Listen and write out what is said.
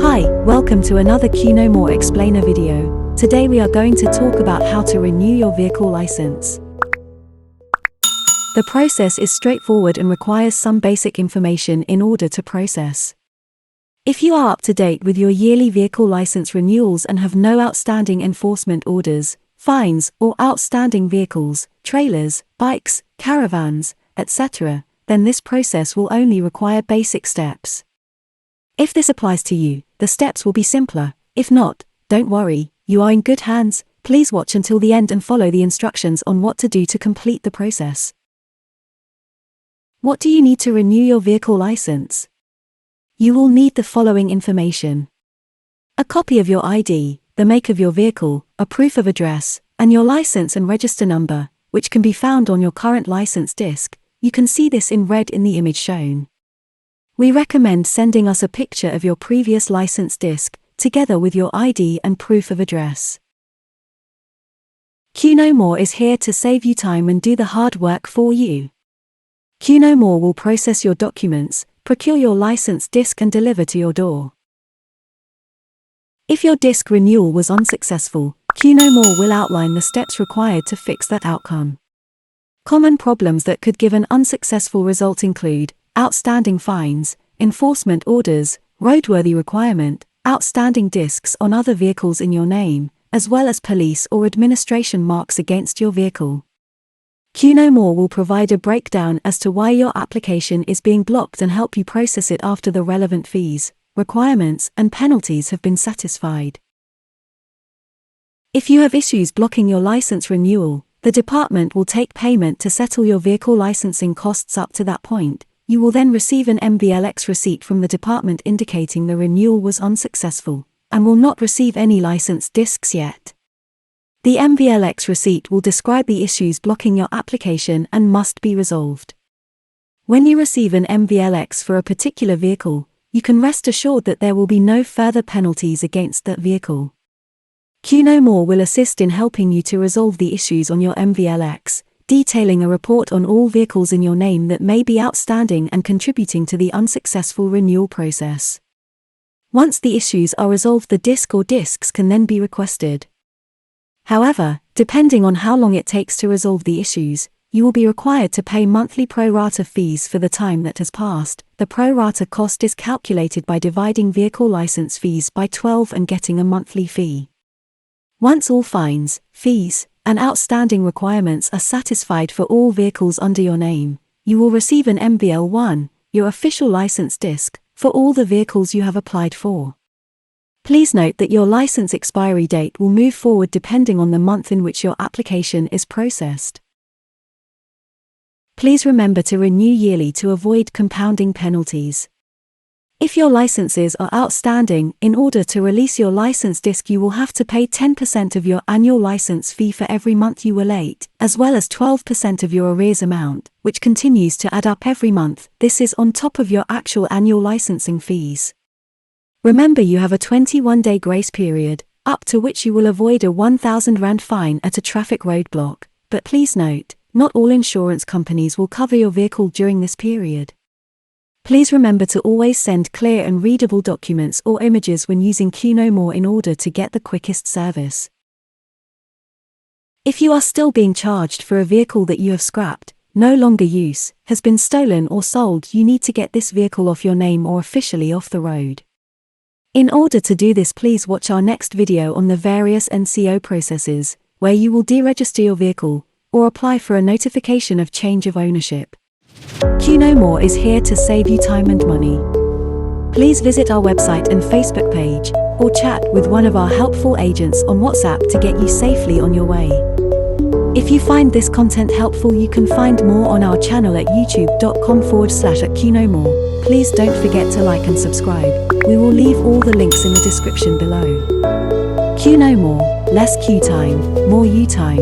Hi, welcome to another Know More explainer video. Today we are going to talk about how to renew your vehicle license. The process is straightforward and requires some basic information in order to process. If you are up to date with your yearly vehicle license renewals and have no outstanding enforcement orders, fines, or outstanding vehicles, trailers, bikes, caravans, etc., then this process will only require basic steps. If this applies to you, the steps will be simpler. If not, don't worry, you are in good hands. Please watch until the end and follow the instructions on what to do to complete the process. What do you need to renew your vehicle license? You will need the following information: a copy of your ID, the make of your vehicle, a proof of address, and your license and register number, which can be found on your current license disc. You can see this in red in the image shown. We recommend sending us a picture of your previous license disc, together with your ID and proof of address. Know More is here to save you time and do the hard work for you. Know More will process your documents, procure your license disc and deliver to your door. If your disc renewal was unsuccessful, Know More will outline the steps required to fix that outcome. Common problems that could give an unsuccessful result include outstanding fines, enforcement orders, roadworthy requirement, outstanding discs on other vehicles in your name, as well as police or administration marks against your vehicle. Know More will provide a breakdown as to why your application is being blocked and help you process it after the relevant fees, requirements, and penalties have been satisfied. If you have issues blocking your license renewal, the department will take payment to settle your vehicle licensing costs up to that point. You will then receive an MVLX receipt from the department indicating the renewal was unsuccessful, and will not receive any license discs yet. The MVLX receipt will describe the issues blocking your application and must be resolved. When you receive an MVLX for a particular vehicle, you can rest assured that there will be no further penalties against that vehicle. Know More will assist in helping you to resolve the issues on your MVLX, detailing a report on all vehicles in your name that may be outstanding and contributing to the unsuccessful renewal process. Once the issues are resolved, the disc or discs can then be requested. However, depending on how long it takes to resolve the issues, you will be required to pay monthly pro rata fees for the time that has passed. The pro rata cost is calculated by dividing vehicle license fees by 12 and getting a monthly fee. Once all fines, fees, and outstanding requirements are satisfied for all vehicles under your name, you will receive an MVL1, your official license disc, for all the vehicles you have applied for. Please note that your license expiry date will move forward depending on the month in which your application is processed. Please remember to renew yearly to avoid compounding penalties. If your licenses are outstanding, in order to release your license disc you will have to pay 10% of your annual license fee for every month you were late, as well as 12% of your arrears amount, which continues to add up every month. This is on top of your actual annual licensing fees. Remember, you have a 21-day grace period, up to which you will avoid a 1,000 Rand fine at a traffic roadblock, but please note, not all insurance companies will cover your vehicle during this period. Please remember to always send clear and readable documents or images when using Know More in order to get the quickest service. If you are still being charged for a vehicle that you have scrapped, no longer use, has been stolen or sold, you need to get this vehicle off your name or officially off the road. In order to do this, please watch our next video on the various NCO processes, where you will deregister your vehicle, or apply for a notification of change of ownership. Know More is here to save you time and money. Please visit our website and Facebook page, or chat with one of our helpful agents on WhatsApp to get you safely on your way. If you find this content helpful, you can find more on our channel at youtube.com/@KnowMore. Please don't forget to like and subscribe. We will leave all the links in the description below. Know More, less queue time, more you time.